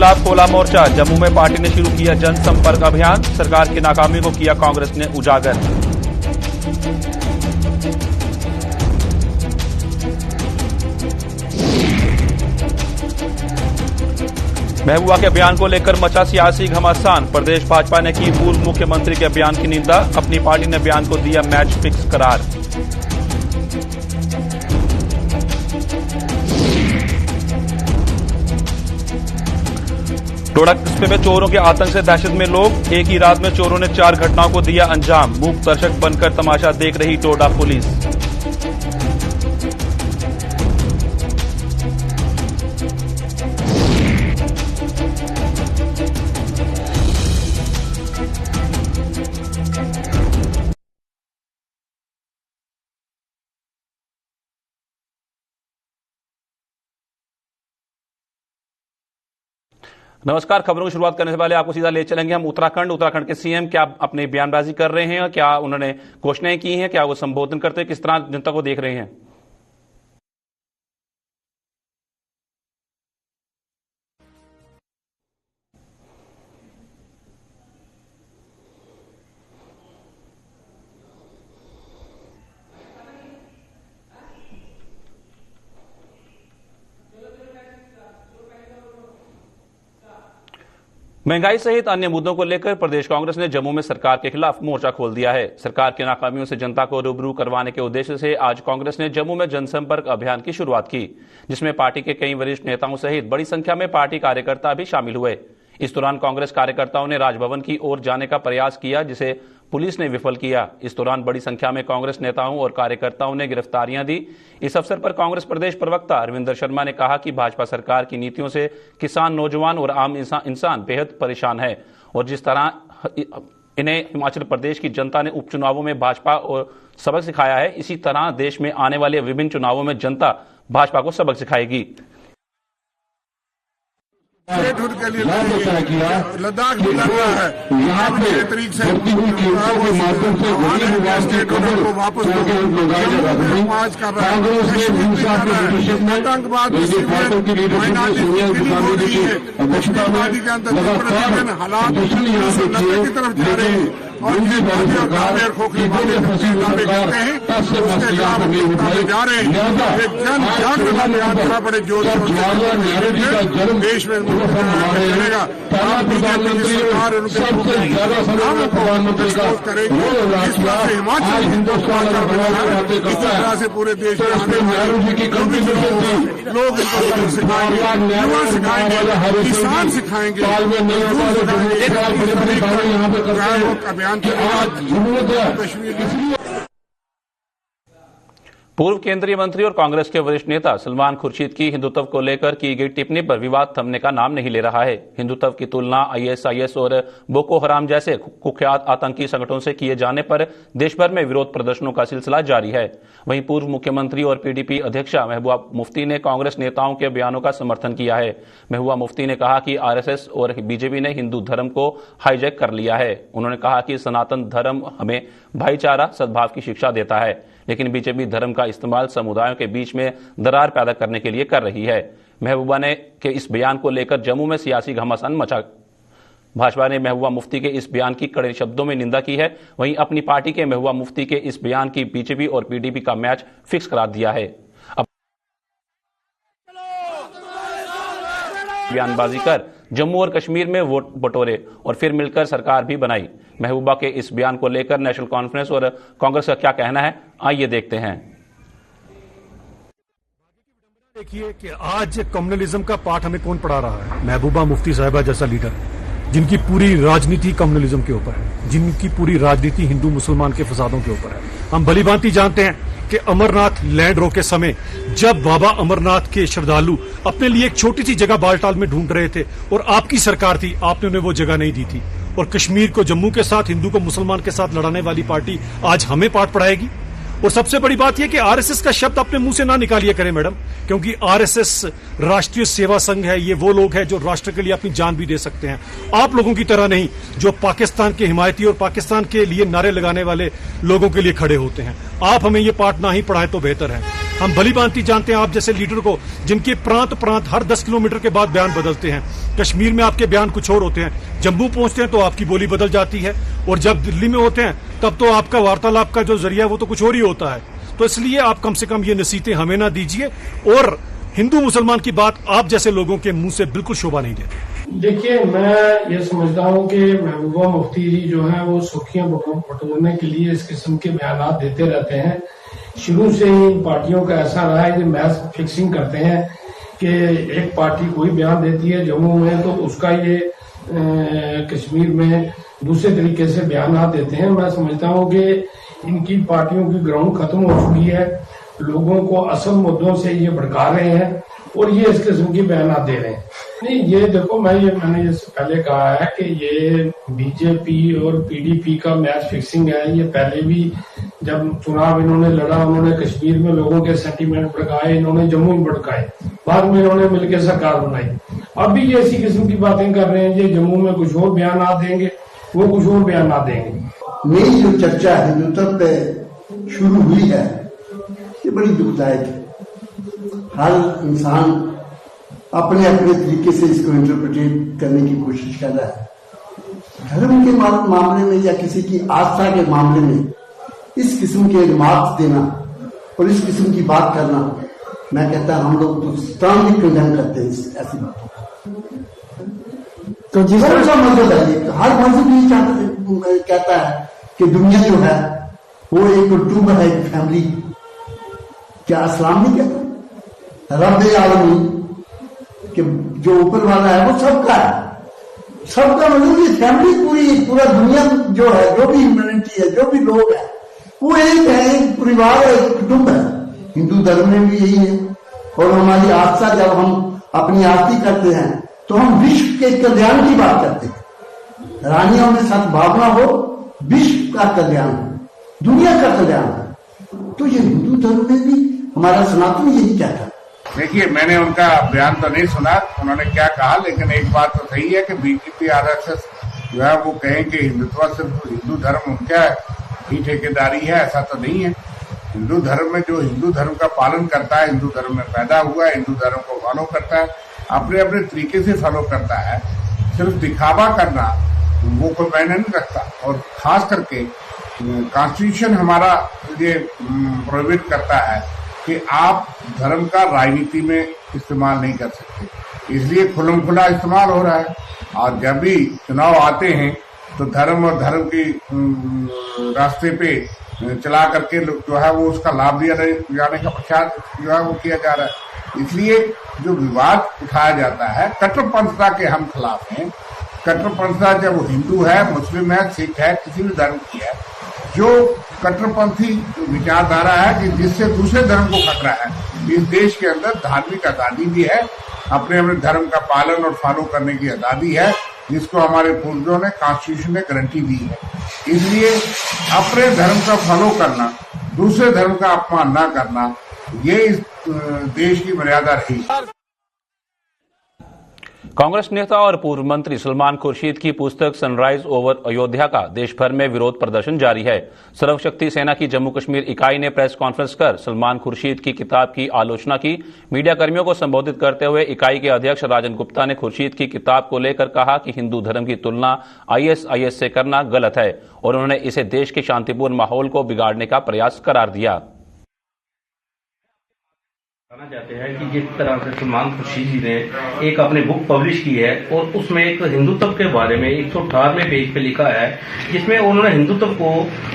खिलाफ खोला मोर्चा। जम्मू में पार्टी ने शुरू किया जनसंपर्क अभियान। सरकार की नाकामी को किया कांग्रेस ने उजागर। महबूबा के बयान को लेकर मचा सियासी घमासान। प्रदेश भाजपा ने की पूर्व मुख्यमंत्री के बयान की निंदा। अपनी पार्टी ने बयान को दिया मैच फिक्स करार। टोडा कस्बे में चोरों के आतंक से दहशत में लोग। एक ही रात में चोरों ने 4 घटनाओं को दिया अंजाम। मूक दर्शक बनकर तमाशा देख रही टोडा पुलिस। नमस्कार। खबरों की शुरुआत करने से पहले आपको सीधा ले चलेंगे हम उत्तराखंड के सीएम क्या अपनी बयानबाजी कर रहे हैं, क्या उन्होंने घोषणाएं की हैं, क्या वो संबोधन करते हैं, किस तरह जनता को देख रहे हैं। महंगाई सहित अन्य मुद्दों को लेकर प्रदेश कांग्रेस ने जम्मू में सरकार के खिलाफ मोर्चा खोल दिया है। सरकार की नाकामियों से जनता को रूबरू करवाने के उद्देश्य से आज कांग्रेस ने जम्मू में जनसंपर्क अभियान की शुरुआत की, जिसमें पार्टी के कई वरिष्ठ नेताओं सहित बड़ी संख्या में पार्टी कार्यकर्ता भी शामिल हुए। इस दौरान कांग्रेस कार्यकर्ताओं ने राजभवन की ओर जाने का प्रयास किया, जिसे पुलिस ने विफल किया। इस दौरान बड़ी संख्या में कांग्रेस नेताओं और कार्यकर्ताओं ने गिरफ्तारियां दी। इस अवसर पर कांग्रेस प्रदेश प्रवक्ता अरविंदर शर्मा ने कहा कि भाजपा सरकार की नीतियों से किसान, नौजवान और आम इंसान बेहद परेशान है और जिस तरह इन्हें हिमाचल प्रदेश की जनता ने उपचुनावों में भाजपा और सबक सिखाया है, इसी तरह देश में आने वाले विभिन्न चुनावों में जनता भाजपा को सबक सिखाएगी। के लिए लद्दाख में लड़ना है, यहाँ पे तरीके से वापस समाज कर रहा है, आतंकवाद माइनॉरिटी के अंदर हालात की तरफ जा रहे हैं और ये खोखले दावे करते हैं, उसके खिलाफ जा रहे हैं। एक जन जागरण अभियान बड़े जोर शोर देश में चलेगा। प्रधानमंत्री सरकार सबसे ज्यादा प्रधानमंत्री का हिमाचल हिंदुस्तान का इस तरह से पूरे देश नेहरू जी की कंट्रीब्यूशन थी। लोग इनको सिखाएंगे, किसान सिखाएंगे, अभियान पूर्व केंद्रीय मंत्री और कांग्रेस के वरिष्ठ नेता सलमान खुर्शीद की हिंदुत्व को लेकर की गई टिप्पणी पर विवाद थमने का नाम नहीं ले रहा है। हिंदुत्व की तुलना आईएसआईएस और बोको हराम जैसे कुख्यात आतंकी संगठनों से किए जाने पर देश भर में विरोध प्रदर्शनों का सिलसिला जारी है। वहीं पूर्व मुख्यमंत्री और पीडीपी अध्यक्षा महबूबा मुफ्ती ने कांग्रेस नेताओं के बयानों का समर्थन किया है। महबूबा मुफ्ती ने कहा कि आरएसएस और बीजेपी ने हिंदू धर्म को हाईजैक कर लिया है। उन्होंने कहा कि सनातन धर्म हमें भाईचारा, सद्भाव की शिक्षा देता है, लेकिन बीजेपी धर्म का इस्तेमाल समुदायों के बीच में दरार पैदा करने के लिए कर रही है। महबूबा ने के इस बयान को लेकर जम्मू में सियासी घमासान मचा। भाजपा ने महबूबा मुफ्ती के इस बयान की कड़े शब्दों में निंदा की है। वहीं अपनी पार्टी के महबूबा मुफ्ती के इस बयान की बीजेपी और पीडीपी का मैच फिक्स करार दिया है। अब बयानबाजी कर जम्मू और कश्मीर में वोट बटोरे और फिर मिलकर सरकार भी बनाई। महबूबा के इस बयान को लेकर नेशनल कॉन्फ्रेंस और कांग्रेस का क्या कहना है, आइए देखते हैं। देखिए कि आज कम्युनलिज्म का पाठ हमें कौन पढ़ा रहा है? महबूबा मुफ्ती साहिबा जैसा लीडर, जिनकी पूरी राजनीति कम्युनलिज्म के ऊपर है, जिनकी पूरी राजनीति हिंदू मुसलमान के फसादों के ऊपर है। हम भलीभांति जानते हैं कि अमरनाथ लैंड रोके समय जब बाबा अमरनाथ के श्रद्धालु अपने लिए एक छोटी सी जगह बालटाल में ढूंढ रहे थे और आपकी सरकार थी, आपने उन्हें वो जगह नहीं दी थी। और कश्मीर को जम्मू के साथ, हिंदू को मुसलमान के साथ लड़ाने वाली पार्टी आज हमें पाठ पढ़ाएगी। और सबसे बड़ी बात यह कि आरएसएस का शब्द अपने मुंह से ना निकालिए करें मैडम, क्योंकि आरएसएस राष्ट्रीय सेवा संघ है। ये वो लोग हैं जो राष्ट्र के लिए अपनी जान भी दे सकते हैं। आप लोगों की तरह नहीं जो पाकिस्तान के हिमायती और पाकिस्तान के लिए नारे लगाने वाले लोगों के लिए खड़े होते हैं। आप हमें ये पाठ ना ही पढ़ाएं तो बेहतर है। हम भली भांति जानते हैं आप जैसे लीडर को, जिनके प्रांत प्रांत हर 10 किलोमीटर के बाद बयान बदलते हैं। कश्मीर में आपके बयान कुछ और होते हैं, जम्मू पहुंचते हैं तो आपकी बोली बदल जाती है, और जब दिल्ली में होते हैं तब तो आपका वार्तालाप का जो जरिया है वो तो कुछ और ही होता है। तो इसलिए आप कम से कम ये नसीहतें हमें ना दीजिए, और हिंदू मुसलमान की बात आप जैसे लोगों के मुंह से बिल्कुल शोभा नहीं देती। देखिए, मैं ये समझता हूँ कि महबूबा मुफ्ती जी जो है वो सुर्खियां बटोरने के लिए इस किस्म के बयान देते रहते हैं। शुरू से ही इन पार्टियों का ऐसा रहा है कि मैच फिक्सिंग करते हैं कि एक पार्टी कोई बयान देती है जम्मू में तो उसका ये कश्मीर में दूसरे तरीके से बयान देते हैं। मैं समझता हूँ कि इनकी पार्टियों की ग्राउंड खत्म हो चुकी है, लोगों को असल मुद्दों से ये भड़का रहे हैं और ये इस किस्म की बयान दे रहे हैं। नहीं, ये देखो, मैंने इससे पहले कहा है कि ये बीजेपी और पीडीपी का मैच फिक्सिंग है। ये पहले भी जब चुनाव इन्होंने लड़ा, उन्होंने कश्मीर में लोगों के सेंटीमेंट भड़काए, इन्होंने जम्मू में भड़काए, बाद में इन्होंने मिलकर सरकार बनाई। अब भी ये इसी किस्म की बातें कर रहे हैं, ये जम्मू में कुछ और बयान देंगे, वो कुछ और बयान देंगे। नई जो चर्चा हिंदुत्व पे शुरू हुई है ये बड़ी दुखदायक है। हर इंसान अपने अपने तरीके से इसको इंटरप्रिटेट करने की कोशिश कर रहा है। धर्म के मामले में या किसी की आस्था के मामले में इस किस्म के रिमार्क्स देना और इस किस्म की बात करना, मैं कहता हम लोग तो स्ट्रांगली कंडेम करते हैं ऐसी बातों को। तो जिस तरह का मजहब है, हर मजहब ये कहता है कि दुनिया जो है वो एक कुटुंब है, एक फैमिली। क्या इस्लाम नहीं कहता रब आलमी कि जो ऊपर वाला है वो सबका है, सबका मतलब ये फैमिली पूरा दुनिया जो है, जो भी ह्यूमैनिटी है, जो भी लोग है वो एक है, एक परिवार है, एक कुटुंब है। हिंदू धर्म में भी यही है। और हमारी आस्था, जब हम अपनी आरती करते हैं तो हम विश्व के कल्याण की बात करते हैं। रानियों में सद्भावना हो, विश्व का कल्याण हो, दुनिया का कल्याण हो। तो ये हिंदू धर्म में भी हमारा सनातन यही कहता है। देखिए, मैंने उनका बयान तो नहीं सुना उन्होंने क्या कहा, लेकिन एक बात तो सही है कि बीजेपी आरएसएस जो है वो कहें कि हिंदुत्व सिर्फ हिंदू धर्म उनका ही ठेकेदारी है, ऐसा तो नहीं है। हिंदू धर्म में जो हिंदू धर्म का पालन करता है, हिंदू धर्म में पैदा हुआ है, हिंदू धर्म को फॉलो करता है, अपने अपने तरीके से फॉलो करता है। सिर्फ दिखावा करना वो कोई मायने नहीं रखता। और खास करके कॉन्स्टिट्यूशन हमारा ये प्रोहिबिट करता है कि आप धर्म का राजनीति में इस्तेमाल नहीं कर सकते, इसलिए खुलम खुला इस्तेमाल हो रहा है। और जब भी चुनाव आते हैं तो धर्म और धर्म की रास्ते पे चला करके जो है वो उसका लाभ दिया जाने का प्रचार जो है वो किया जा रहा है। इसलिए जो विवाद उठाया जाता है, कट्टरपंथता के हम खिलाफ हैं। कट्टरपंथता जब वो हिंदू है, मुस्लिम है, सिख है, किसी भी धर्म की है, जो कट्टरपंथी विचारधारा है कि जिससे दूसरे धर्म को खतरा है। इस देश के अंदर धार्मिक आजादी भी है, अपने अपने धर्म का पालन और फॉलो करने की आजादी है, जिसको हमारे पूर्वजों ने कॉन्स्टिट्यूशन ने गारंटी दी है। इसलिए अपने धर्म का फॉलो करना, दूसरे धर्म का अपमान न करना, ये इस देश की मर्यादा रही। कांग्रेस नेता और पूर्व मंत्री सलमान खुर्शीद की पुस्तक सनराइज ओवर अयोध्या का देश भर में विरोध प्रदर्शन जारी है। सर्वशक्ति सेना की जम्मू कश्मीर इकाई ने प्रेस कॉन्फ्रेंस कर सलमान खुर्शीद की किताब की आलोचना की। मीडिया कर्मियों को संबोधित करते हुए इकाई के अध्यक्ष राजन गुप्ता ने खुर्शीद की किताब को लेकर कहा कि हिंदू धर्म की तुलना आईएसआईएस से करना गलत है और उन्होंने इसे देश के शांतिपूर्ण माहौल को बिगाड़ने का प्रयास करार दिया। कहना चाहते हैं कि जिस तरह से सलमान खुर्शीद जी ने एक अपनी बुक पब्लिश की है और उसमें एक हिंदुत्व के बारे में 118वें पेज पे लिखा है, जिसमें उन्होंने हिंदुत्व को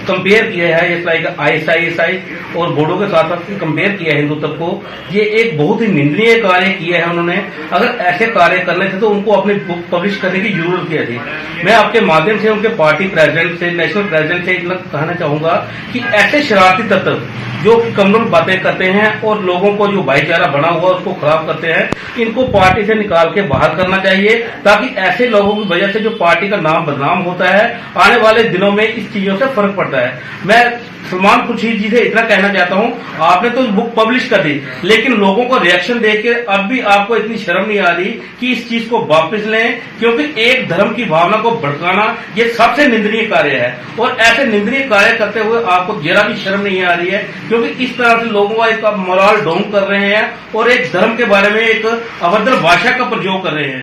कंपेयर किया है इस लाइक आईएसआईएस और बोडो के साथ साथ कंपेयर किया है हिंदुत्व को। ये एक बहुत ही निंदनीय कार्य किया है उन्होंने। अगर ऐसे कार्य करने थे तो उनको अपनी बुक पब्लिश करने की जरूरत क्या थी। मैं आपके माध्यम से उनके पार्टी प्रेसिडेंट से, नेशनल प्रेसिडेंट से इतना कहना चाहूंगा कि ऐसे शरारती तत्व जो कमजोर बातें करते हैं और लोगों को जो भाईचारा बना हुआ उसको खराब करते हैं, इनको पार्टी से निकाल के बाहर करना चाहिए, ताकि ऐसे लोगों की वजह से जो पार्टी का नाम बदनाम होता है, आने वाले दिनों में इस चीजों से फर्क पड़ता है। मैं सलमान खुर्शीद जी से इतना कहना चाहता हूं, आपने तो बुक पब्लिश कर दी, लेकिन लोगों को रिएक्शन देख के अब भी आपको इतनी शर्म नहीं आ रही कि इस चीज को वापस लें, क्योंकि एक धर्म की भावना को भड़काना ये सबसे निंदनीय कार्य है। और ऐसे निंदनीय कार्य करते हुए आपको जरा भी शर्म नहीं आ रही है, क्योंकि इस तरह से लोगों का एक मोरल डाउन कर रहे हैं और एक धर्म के बारे में एक अभद्र भाषा का प्रयोग कर रहे हैं।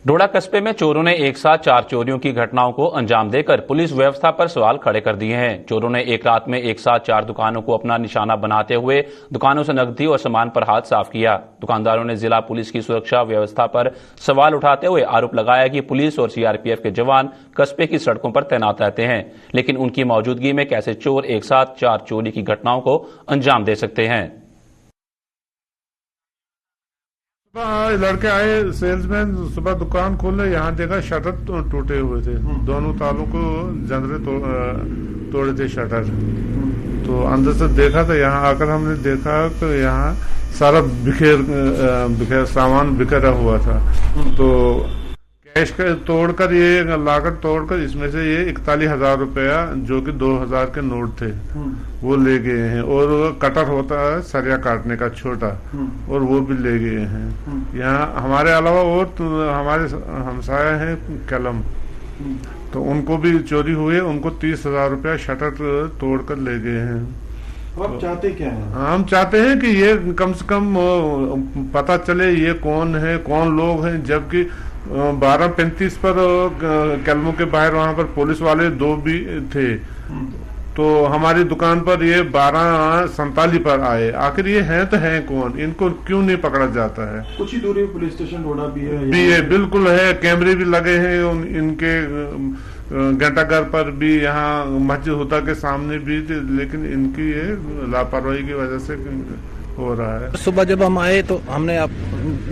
डोडा कस्बे में चोरों ने एक साथ 4 चोरियों की घटनाओं को अंजाम देकर पुलिस व्यवस्था पर सवाल खड़े कर दिए हैं। चोरों ने एक रात में एक साथ 4 दुकानों को अपना निशाना बनाते हुए दुकानों से नकदी और सामान पर हाथ साफ किया। दुकानदारों ने जिला पुलिस की सुरक्षा व्यवस्था पर सवाल उठाते हुए आरोप लगाया कि पुलिस और सीआरपीएफ के जवान कस्बे की सड़कों पर तैनात रहते हैं, लेकिन उनकी मौजूदगी में कैसे चोर एक साथ 4 चोरी की घटनाओं को अंजाम दे सकते हैं। लड़के आए, सेल्समैन सुबह दुकान खोले, यहाँ देखा शटर टूटे हुए थे, दोनों तालों को जंदरे तोड़े थे शटर। तो अंदर से देखा तो यहाँ आकर हमने देखा तो यहाँ सारा बिखेर सामान बिखरा हुआ था। तो कैश तोड़कर ये लागत तोड़कर इसमें से ये 41,000 रुपया जो कि 2,000 के नोट थे वो ले गए हैं, और कटर होता है सरिया काटने का छोटा, और वो भी ले गए हैं। यहाँ हमारे अलावा और तो हमारे हमसाया है कलम, तो उनको भी चोरी हुई, उनको 30,000 रुपया शटर तोड़कर ले गए हैं। आप चाहते क्या हैं? हम चाहते हैं कि ये कम से कम पता चले ये कौन है, कौन लोग हैं, जबकि 12:35 पर कलमों के बाहर वहां पर पुलिस वाले 2 भी थे, तो हमारी दुकान पर ये 12:47 पर आए। आखिर ये हैं तो हैं कौन, इनको क्यों नहीं पकड़ा जाता है? कुछ ही दूरी पुलिस स्टेशन डोडा भी है, बिल्कुल है, कैमरे भी लगे हैं इनके घंटाघर पर भी, यहाँ मस्जिद हुदा के सामने भी, लेकिन इनकी ये लापरवाही की वजह से हो रहा है। सुबह जब हम आए तो हमने आप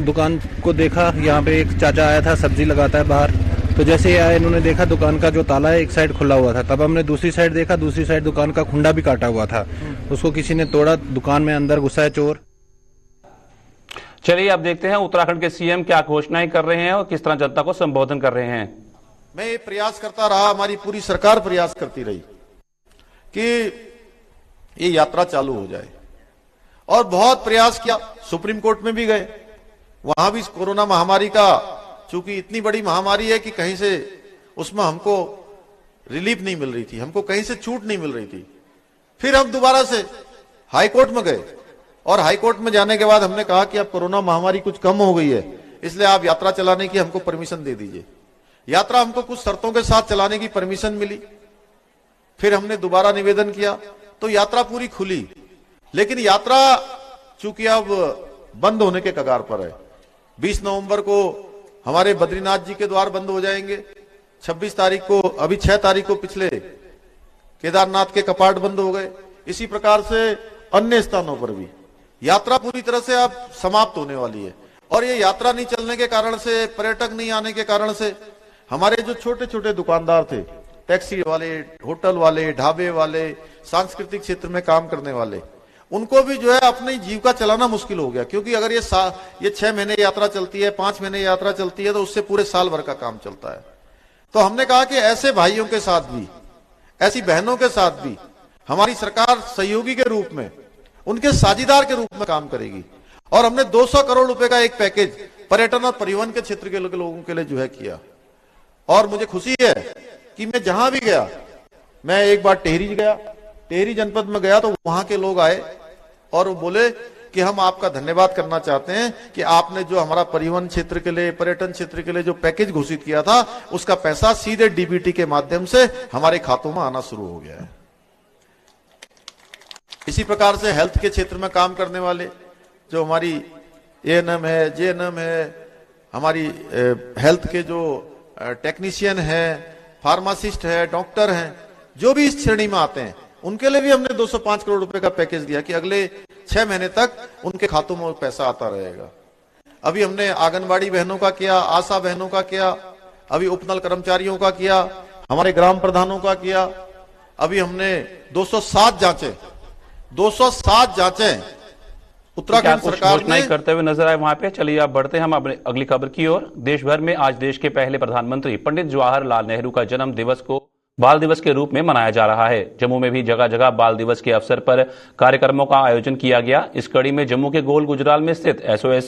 दुकान को देखा, यहाँ पे एक चाचा आया था, सब्जी लगाता है बाहर, तो जैसे ही आए इन्होंने देखा दुकान का जो ताला है एक साइड खुला हुआ था। तब हमने दूसरी साइड देखा, दूसरी साइड दुकान का खुंडा भी काटा हुआ था, उसको किसी ने तोड़ा, दुकान में अंदर घुसा है चोर। चलिए अब देखते हैं उत्तराखंड के सीएम क्या घोषणाएं कर रहे हैं और किस तरह जनता को संबोधन कर रहे हैं। मैं ये प्रयास करता रहा, हमारी पूरी सरकार प्रयास करती रही कि ये यात्रा चालू हो जाए, और बहुत प्रयास किया, सुप्रीम कोर्ट में भी गए, वहां भी कोरोना महामारी का, चूंकि इतनी बड़ी महामारी है कि कहीं से उसमें हमको रिलीफ नहीं मिल रही थी, हमको कहीं से छूट नहीं मिल रही थी। फिर हम दोबारा से हाई कोर्ट में गए, और हाई कोर्ट में जाने के बाद हमने कहा कि अब कोरोना महामारी कुछ कम हो गई है, इसलिए आप यात्रा चलाने की हमको परमिशन दे दीजिए। यात्रा हमको कुछ शर्तों के साथ चलाने की परमिशन मिली। फिर हमने दोबारा निवेदन किया तो यात्रा पूरी खुली, लेकिन यात्रा चूंकि अब बंद होने के कगार पर है। 20 नवंबर को हमारे बद्रीनाथ जी के द्वार बंद हो जाएंगे, 26 तारीख को, अभी 6 तारीख को पिछले केदारनाथ के कपाट बंद हो गए। इसी प्रकार से अन्य स्थानों पर भी यात्रा पूरी तरह से अब समाप्त होने वाली है। और ये यात्रा नहीं चलने के कारण से, पर्यटक नहीं आने के कारण से हमारे जो छोटे छोटे दुकानदार थे, टैक्सी वाले, होटल वाले, ढाबे वाले, सांस्कृतिक क्षेत्र में काम करने वाले, उनको भी जो है अपनी जीविका चलाना मुश्किल हो गया। क्योंकि अगर ये 6 महीने यात्रा चलती है, 5 महीने यात्रा चलती है, तो उससे पूरे साल भर का काम चलता है। तो हमने कहा कि ऐसे भाइयों के साथ भी, ऐसी बहनों के साथ भी हमारी सरकार सहयोगी के रूप में, उनके साझीदार के रूप में काम करेगी। और हमने 200 करोड़ रुपए का एक पैकेज पर्यटन और परिवहन के क्षेत्र के लोगों के लिए जो है किया। और मुझे खुशी है कि मैं जहां भी गया, मैं एक बार टेहरी गया, टेहरी जनपद में गया, तो वहां के लोग आए और वो बोले कि हम आपका धन्यवाद करना चाहते हैं कि आपने जो हमारा परिवहन क्षेत्र के लिए, पर्यटन क्षेत्र के लिए जो पैकेज घोषित किया था, उसका पैसा सीधे डीबीटी के माध्यम से हमारे खातों में आना शुरू हो गया है। इसी प्रकार से हेल्थ के क्षेत्र में काम करने वाले जो हमारी एएनएम है, जेएनएम है, हमारी हेल्थ के जो टेक्नीशियन है, फार्मासिस्ट है, डॉक्टर हैं, जो भी इस श्रेणी में आते हैं, उनके लिए भी हमने 205 करोड़ रुपए का पैकेज दिया कि अगले 6 महीने तक उनके खातों में पैसा आता रहेगा। अभी हमने आंगनबाड़ी बहनों का किया, आशा बहनों का किया, अभी उपनल कर्मचारियों का किया, हमारे ग्राम प्रधानों का किया। अभी हमने 207 जांचें उत्तराखंड सरकार ने करते हुए नजर आए वहां पे। चलिए आप बढ़ते हैं हम अपने अगली खबर की ओर। देश भर में आज देश के पहले प्रधानमंत्री पंडित जवाहरलाल नेहरू का जन्म दिवस को बाल दिवस के रूप में मनाया जा रहा है। जम्मू में भी जगह जगह बाल दिवस के अवसर पर कार्यक्रमों का आयोजन किया गया। इस कड़ी में जम्मू के गोल गुजराल में स्थित SOS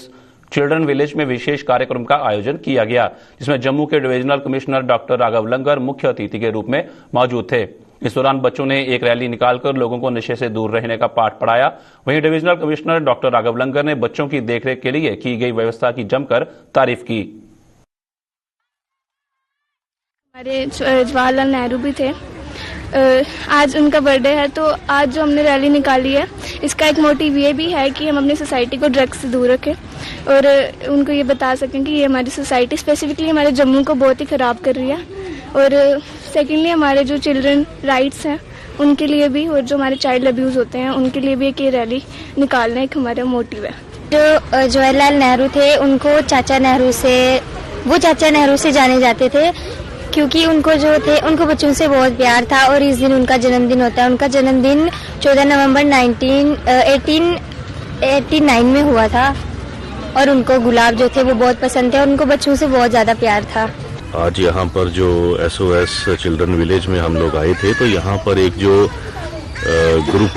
चिल्ड्रन विलेज में विशेष कार्यक्रम का आयोजन किया गया, जिसमें जम्मू के डिविजनल कमिश्नर डॉक्टर राघव लंगर मुख्य अतिथि के रूप में मौजूद थे। इस दौरान बच्चों ने एक रैली निकालकर लोगों को नशे से दूर रहने का पाठ पढ़ाया। वहीं डिविजनल कमिश्नर डॉक्टर राघव लंगर ने बच्चों की देखरेख के लिए की गई व्यवस्था की जमकर तारीफ की। हमारे जवाहरलाल नेहरू भी थे, आज उनका बर्थडे है, तो आज जो हमने रैली निकाली है इसका एक मोटिव ये भी है कि हम अपनी सोसाइटी को ड्रग्स से दूर रखें और उनको ये बता सकें कि ये हमारी सोसाइटी स्पेसिफिकली हमारे जम्मू को बहुत ही ख़राब कर रही है। और सेकेंडली हमारे जो चिल्ड्रन राइट्स हैं उनके लिए भी, और जो हमारे चाइल्ड अब्यूज़ होते हैं उनके लिए भी एक ये रैली निकालना एक हमारा मोटिव है। जो जवाहरलाल नेहरू थे उनको चाचा नेहरू से जाने जाते थे, क्योंकि उनको जो थे उनको बच्चों से बहुत प्यार था। और इस दिन उनका जन्मदिन होता है। उनका जन्मदिन 14 नवंबर 1889 में हुआ था और उनको गुलाब जो थे वो बहुत पसंद थे और उनको बच्चों से बहुत ज़्यादा प्यार था। आज यहाँ पर जो SOS चिल्ड्रन विलेज में हम लोग आए थे, तो यहाँ पर एक जो ग्रुप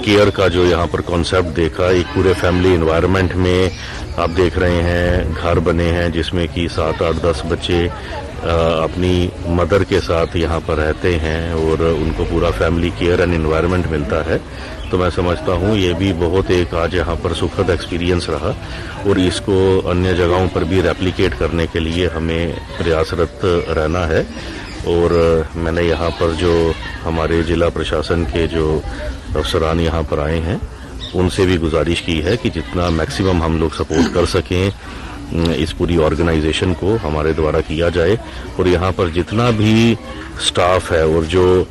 केयर का जो यहाँ पर कॉन्सेप्ट देखा, एक पूरे फैमिली एनवायरनमेंट में आप देख रहे हैं घर बने हैं जिसमें कि 7, 8, 10 बच्चे अपनी मदर के साथ यहाँ पर रहते हैं और उनको पूरा फैमिली केयर एंड एनवायरनमेंट मिलता है। तो मैं समझता हूँ ये भी बहुत एक आज यहाँ पर सुखद एक्सपीरियंस रहा और इसको अन्य जगहों पर भी रेप्लिकेट करने के लिए हमें प्रयासरत रहना है। और मैंने यहाँ पर जो हमारे जिला प्रशासन के जो अफसरान यहाँ पर आए हैं उनसे भी गुजारिश की है कि जितना मैक्सिमम हम लोग सपोर्ट कर सकें इस पूरी ऑर्गेनाइजेशन को हमारे द्वारा किया जाए। और यहाँ पर जितना भी स्टाफ है और जो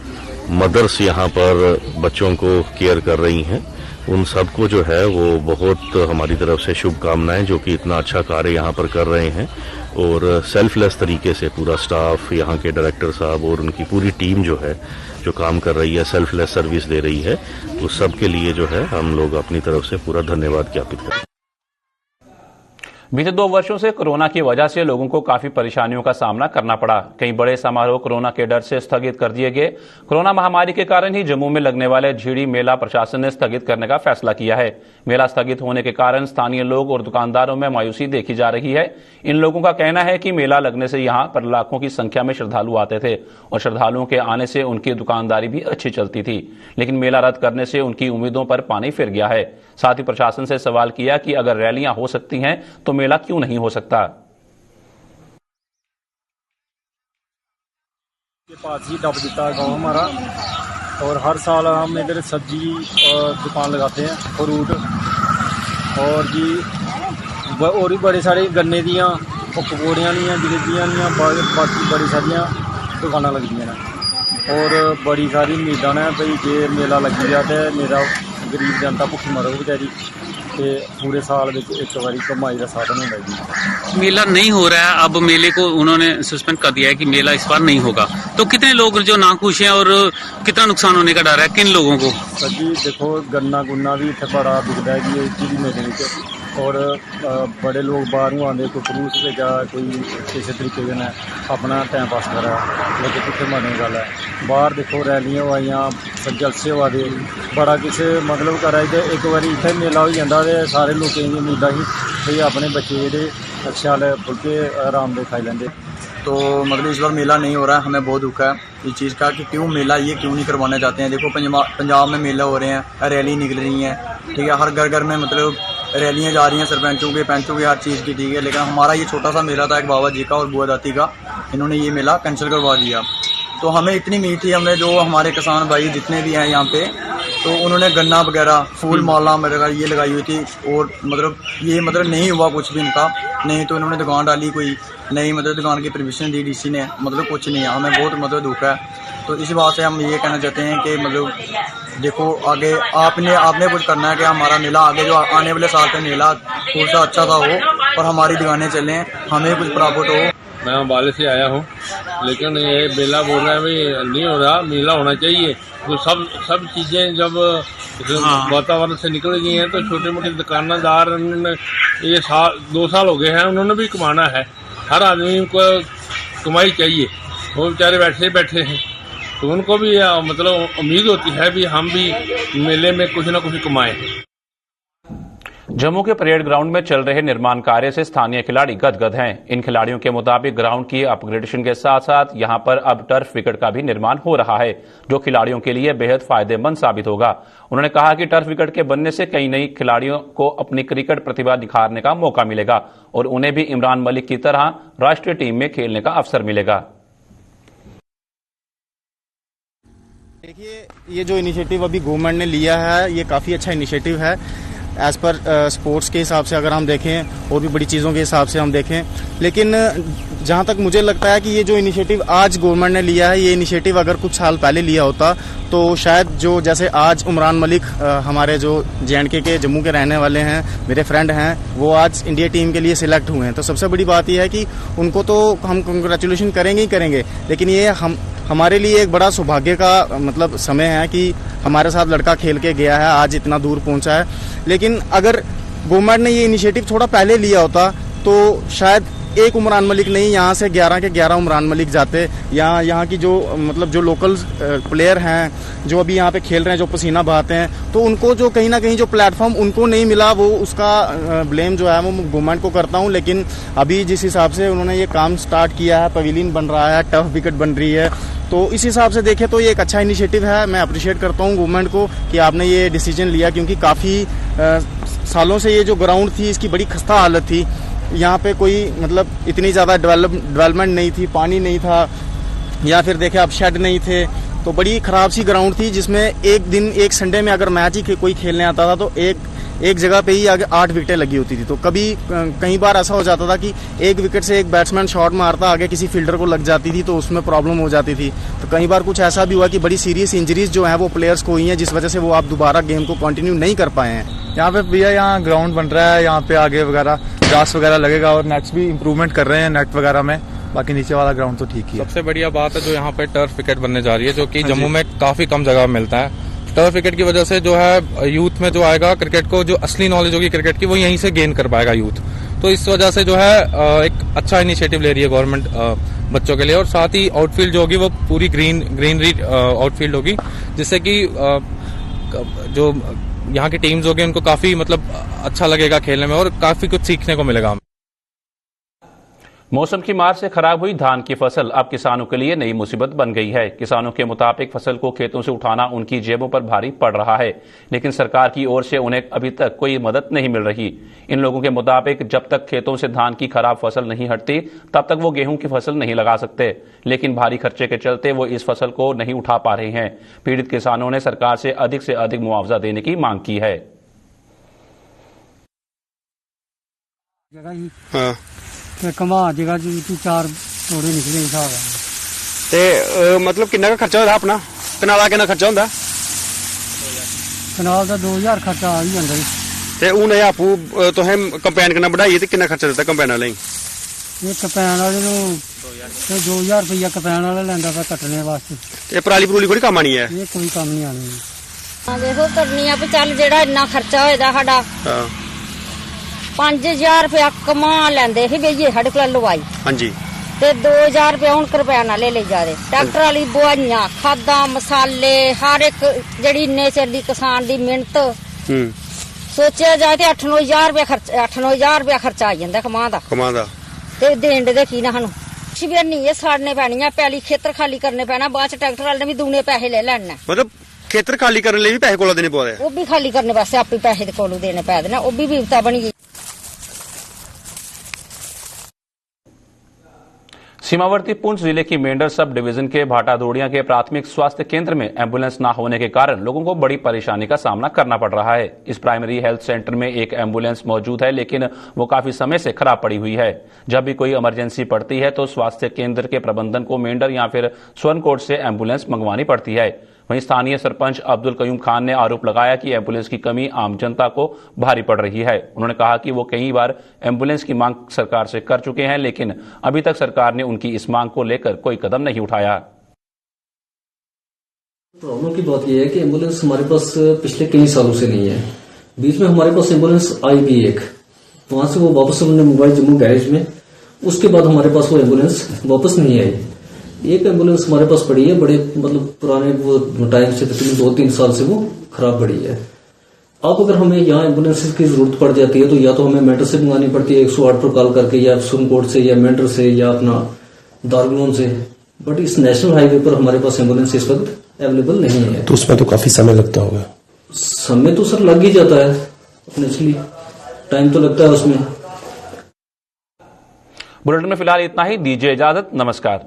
मदर्स यहाँ पर बच्चों को केयर कर रही हैं उन सबको जो है वो बहुत हमारी तरफ से शुभकामनाएं, जो कि इतना अच्छा कार्य यहाँ पर कर रहे हैं। और सेल्फलेस तरीके से पूरा स्टाफ, यहाँ के डायरेक्टर साहब और उनकी पूरी टीम जो है जो काम कर रही है, सेल्फलेस सर्विस दे रही है, उस सब के लिए जो है हम लोग अपनी तरफ से पूरा धन्यवाद ज्ञापित करें। बीते 2 वर्षों से कोरोना की वजह से लोगों को काफी परेशानियों का सामना करना पड़ा। कई बड़े समारोह कोरोना के डर से स्थगित कर दिए गए। कोरोना महामारी के कारण ही जम्मू में लगने वाले झीड़ी मेला प्रशासन ने स्थगित करने का फैसला किया है। मेला स्थगित होने के कारण स्थानीय लोग और दुकानदारों में मायूसी देखी जा रही है। इन लोगों का कहना है कि मेला लगने से यहाँ पर लाखों की संख्या में श्रद्धालु आते थे और श्रद्धालुओं के आने से उनकी दुकानदारी भी अच्छी चलती थी, लेकिन मेला रद्द करने से उनकी उम्मीदों पर पानी फिर गया है। साथ ही प्रशासन से सवाल किया कि अगर रैलियां हो सकती हैं तो मेला क्यों नहीं हो सकता। के पास ही डब देता गाँव हमारा, और हर साल हम इधर सब्जी दुकान लगाते हैं, फ्रूट और जी और भी बड़े सारे गन्ने दियाँ, पकौड़ियाँ दियाँ, जलेबियाँ दियाँ, बाकी बड़ी सारिया दुकाना लगदियाँ ने और बड़ी सारी उम्मीदां ने भाई जे मेला लगी जाए तो मेरा गरीब जनता भुखी मरो बेचारी, ते पूरे साल में एक बारी कमाई का साधन होता है। मेला नहीं हो रहा है, अब मेले को उन्होंने सस्पेंड कर दिया है कि मेला इस बार नहीं होगा, तो कितने लोग जो नाखुश हैं और कितना नुकसान होने का डर है किन लोगों को? सर जी देखो गन्ना गुन्ना भी इतने बड़ा बिकता है कि चीज मेले में, और बड़े लोग बाहरों आते, कोई क्रूज पे जा, कोई किसी तरीके से अपना टाइम पास करा, लेकिन कितने मरने गल है। बाहर देखो रैलियां होइयां, जलसे हुआ दे, बड़ा किसी मतलब करा एक बारी इतने मेला हो जाता है, सारे लोगों की उम्मीदा ही भाई अपने बच्चे जो शल फुलके आराम दे खाई लेंगे। तो मतलब इस बार मेला नहीं हो रहा है, हमें बहुत दुख है इस चीज़ का कि क्यों मेला ये क्यों नहीं करवाना चाहते हैं। देखो पंजाब में मेला हो रहे हैं, रैली निकल रही है, ठीक है, हर घर घर में मतलब रैलियां जा रही हैं सरपंचों के, पंचों के, हर चीज़ की, ठीक है, लेकिन हमारा ये छोटा सा मेला था एक बाबा जी का और बुआ दाती का, इन्होंने ये मेला कैंसिल करवा दिया। तो हमें इतनी उम्मीद थी, हमने जो हमारे किसान भाई जितने भी हैं यहाँ पे, तो उन्होंने गन्ना वगैरह फूल माला वगैरह ये लगाई हुई थी, और मतलब ये मतलब नहीं हुआ कुछ भी इनका, नहीं तो इन्होंने दुकान डाली कोई नहीं, मतलब दुकान की परमिशन दी डीसी ने, मतलब कुछ नहीं है। हमें बहुत मतलब दुख है। तो इस बात से हम ये कहना चाहते हैं कि मतलब देखो आगे आपने कुछ करना है कि हमारा मेला आगे जो आने वाले साल का मेला थोड़ा सा अच्छा सा हो और हमारी दुकानें चलें, हमें कुछ प्राप्त हो। मैं अम्बाले से आया हूँ, लेकिन ये मेला बोल रहा है भाई नहीं हो रहा, मेला होना चाहिए। तो सब चीज़ें जब वातावरण से निकल गई हैं तो छोटे मोटे दुकानदार ये 2 साल हो गए हैं, उन्होंने भी कमाना है, हर आदमी को कमाई चाहिए, वो बेचारे बैठे हैं। तो उनको भी मतलब उम्मीद होती है भी हम भी मेले में कुछ ना कुछ कमाएं। जम्मू के परेड ग्राउंड में चल रहे निर्माण कार्य से स्थानीय खिलाड़ी गदगद हैं। इन खिलाड़ियों के मुताबिक ग्राउंड की अपग्रेडेशन के साथ साथ यहां पर अब टर्फ विकेट का भी निर्माण हो रहा है, जो खिलाड़ियों के लिए बेहद फायदेमंद साबित होगा। उन्होंने कहा कि टर्फ विकेट के बनने से कई नई खिलाड़ियों को अपनी क्रिकेट प्रतिभा दिखाने का मौका मिलेगा और उन्हें भी इमरान मलिक की तरह राष्ट्रीय टीम में खेलने का अवसर मिलेगा। देखिए, ये जो इनिशिएटिव अभी गवर्नमेंट ने लिया है, ये काफ़ी अच्छा इनिशिएटिव है। एज पर स्पोर्ट्स के हिसाब से अगर हम देखें और भी बड़ी चीज़ों के हिसाब से हम देखें, लेकिन जहाँ तक मुझे लगता है कि ये जो इनिशिएटिव आज गवर्नमेंट ने लिया है, ये इनिशिएटिव अगर कुछ साल पहले लिया होता तो शायद जो जैसे आज इमरान मलिक हमारे जो JNK के जम्मू के रहने वाले हैं, मेरे फ्रेंड हैं, वो आज इंडिया टीम के लिए सिलेक्ट हुए हैं। तो सबसे बड़ी बात यह है कि उनको तो हम कंग्रेचुलेशन करेंगे ही करेंगे, लेकिन ये हमारे लिए एक बड़ा सौभाग्य का मतलब समय है कि हमारे साथ लड़का खेल के गया है, आज इतना दूर पहुंचा है। लेकिन अगर गवर्नमेंट ने ये इनिशिएटिव थोड़ा पहले लिया होता तो शायद एक उमरान मलिक नहीं, यहाँ से 11 के 11 उमरान मलिक जाते। यहाँ की जो मतलब जो लोकल प्लेयर हैं जो अभी यहाँ पे खेल रहे हैं, जो पसीना बहाते हैं, तो उनको जो कहीं ना कहीं जो प्लेटफॉर्म उनको नहीं मिला, वो उसका ब्लेम जो है वो गवर्नमेंट को करता हूँ। लेकिन अभी जिस हिसाब से उन्होंने ये काम स्टार्ट किया है, पवेलियन बन रहा है, टर्फ विकेट बन रही है, तो इस हिसाब से देखें तो ये एक अच्छा इनिशिएटिव है। मैं अप्रिशिएट करता हूँ गवर्नमेंट को कि आपने ये डिसीजन लिया, क्योंकि काफ़ी सालों से ये जो ग्राउंड थी इसकी बड़ी खस्ता हालत थी। यहाँ पे कोई मतलब इतनी ज़्यादा डेवलपमेंट नहीं थी, पानी नहीं था, या फिर देखें अब शेड नहीं थे, तो बड़ी ख़राब सी ग्राउंड थी जिसमें एक दिन एक संडे में अगर मैच ही कोई खेलने आता था तो एक जगह पे ही आगे 8 विकेटें लगी होती थी। तो कई बार ऐसा हो जाता था कि एक विकेट से एक बैट्समैन शॉट मारता, आगे किसी फील्डर को लग जाती थी, तो उसमें प्रॉब्लम हो जाती थी। तो कई बार कुछ ऐसा भी हुआ कि बड़ी सीरियस इंजरीज जो हैं वो प्लेयर्स को हुई हैं, जिस वजह से वो आप दोबारा गेम को कंटिन्यू नहीं कर पाए हैं। यहाँ पे भैया यहाँ ग्राउंड बन रहा है, यहाँ पे आगे वगैरह ग्रास वगैरह लगेगा और नेट्स भी इम्प्रूवमेंट कर रहे हैं नेट वगैरह में। बाकी नीचे वाला ग्राउंड तो ठीक ही है। सबसे बढ़िया बात है जो यहाँ पे टर्फ विकेट बनने जा रही है, जो कि जम्मू में काफी कम जगह मिलता है। टर्फ विकेट की वजह से जो है यूथ में जो आएगा क्रिकेट को, जो असली नॉलेज होगी क्रिकेट की, वो यहीं से गेन कर पाएगा यूथ। तो इस वजह से जो है एक अच्छा इनिशिएटिव ले रही है गवर्नमेंट बच्चों के लिए। और साथ ही आउटफील्ड जो होगी वो पूरी ग्रीनरी आउटफील्ड होगी, जिससे कि जो यहाँ की टीम्स होगी उनको काफी मतलब अच्छा लगेगा खेलने में और काफी कुछ सीखने को मिलेगा। मौसम की मार से खराब हुई धान की फसल अब किसानों के लिए नई मुसीबत बन गई है। किसानों के मुताबिक फसल को खेतों से उठाना उनकी जेबों पर भारी पड़ रहा है, लेकिन सरकार की ओर से उन्हें अभी तक कोई मदद नहीं मिल रही। इन लोगों के मुताबिक जब तक खेतों से धान की खराब फसल नहीं हटती तब तक वो गेहूं की फसल नहीं लगा सकते, लेकिन भारी खर्चे के चलते वो इस फसल को नहीं उठा पा रहे हैं। पीड़ित किसानों ने सरकार से अधिक मुआवजा देने की मांग की है। ਤੇ ਕਮਾ ਜਗ੍ਹਾ ਜੀ 4 ਥੋੜੇ ਨਿਕਲੇ ਹਿਸਾਬ ਹੈ ਤੇ ਮਤਲਬ ਕਿੰਨਾ ਖਰਚਾ ਹੁੰਦਾ ਆਪਣਾ ਕਨਾਲਾ ਕਿੰਨਾ ਖਰਚਾ ਹੁੰਦਾ ਕਨਾਲ ਦਾ 2000 ਖਰਚਾ ਆ ਹੀ ਜਾਂਦਾ ਜੀ ਤੇ ਉਹਨੇ ਆਪੂ ਤੁਸੀਂ ਕੰਪੈਨ ਕਿੰਨਾ ਵਧਾਈ ਤੇ ਕਿੰਨਾ ਖਰਚਾ ਦਿੱਤਾ ਕੰਪੈਨ ਵਾਲੇ ਇਹ ਕੰਪੈਨ ਵਾਲੇ ਨੂੰ 2000 ਰੁਪਇਆ ਕੰਪੈਨ ਵਾਲਾ ਲੈਂਦਾ ਪਿਆ ਕੱਟਣੇ ਵਾਸਤੇ ਇਹ ਪਰਾਲੀ ਪਰੂਲੀ ਕੋਈ ਕੰਮ ਨਹੀਂ ਹੈ ਇਹ ਕੋਈ ਕੰਮ ਨਹੀਂ ਆਣੀ ਹਾਂ ਦੇਖੋ ਕਰਨੀ ਆ ਵੀ ਚੱਲ ਜਿਹੜਾ ਇੰਨਾ ਖਰਚਾ ਹੋਏਦਾ ਸਾਡਾ ਹਾਂ 5000 रुपया कमा लेंदे ही बेइये साढ़े को लवाई हाँ जी ते 2000 रुपया हुण करपैन वाले ले जा रहे ट्रैक्टर वाली बुआइयां खादा मसाले हर एक जड़ी इन्ने चिर दी किसान दी मेहनत सोचा जाए ते 8-9000 रुपया खर्चा आ जांदा कमा दा ते देण दे की ना सानू कुछ भी नहीं है साड़ने पैणियां पैली खेतर खाली करने पैना बाद च ट्रैक्टर वाले ने भी दूने पैसे ले लैणे मतलब खेतर खाली करने लिए भी पैसे कोला देने पौंदे वो भी खाली करने वास्ते आपे पैसे दे कोलों देने पै देना वो भी विपता बनी गई। सीमावर्ती पुंछ जिले की मेंढर सब डिवीजन के भाटादोड़िया के प्राथमिक स्वास्थ्य केंद्र में एम्बुलेंस न होने के कारण लोगों को बड़ी परेशानी का सामना करना पड़ रहा है। इस प्राइमरी हेल्थ सेंटर में एक एम्बुलेंस मौजूद है, लेकिन वो काफी समय से खराब पड़ी हुई है। जब भी कोई इमरजेंसी पड़ती है तो स्वास्थ्य केंद्र के प्रबंधन को मेंढर या फिर स्वर्णकोट से एम्बुलेंस मंगवानी पड़ती है। वहीं स्थानीय सरपंच अब्दुल कयूम खान ने आरोप लगाया कि एम्बुलेंस की कमी आम जनता को भारी पड़ रही है। उन्होंने कहा कि वो कई बार एम्बुलेंस की मांग सरकार से कर चुके हैं, लेकिन अभी तक सरकार ने उनकी इस मांग को लेकर कोई कदम नहीं उठाया। प्रॉब्लम की बात यह है कि एम्बुलेंस हमारे पास पिछले कई सालों से नहीं है। बीच में हमारे पास एम्बुलेंस आई भी एक, वहां से वो वापस हमने मंगवाई जम्मू गैरेज में, उसके बाद हमारे पास वो एम्बुलेंस वापस नहीं आई। एक एम्बुलेंस हमारे पास पड़ी है, बड़े मतलब पुराने वो टाइम से, तकरीबन 2-3 साल से वो खराब पड़ी है। अब अगर हमें यहाँ एम्बुलेंस की जरूरत पड़ जाती है तो या तो हमें मेंटर से मंगानी पड़ती है 108 पर कॉल करके, या सुनकोट से, या मेंटर से, या अपना दारगुलोन से। बट इस नेशनल हाईवे पर हमारे पास एम्बुलेंस इस वक्त अवेलेबल नहीं है। तो उसमें तो काफी समय लगता होगा। समय तो सर लग ही जाता है, नेचुरली टाइम तो लगता है उसमें। बुलेटिन में फिलहाल इतना ही, दीजिए इजाजत, नमस्कार।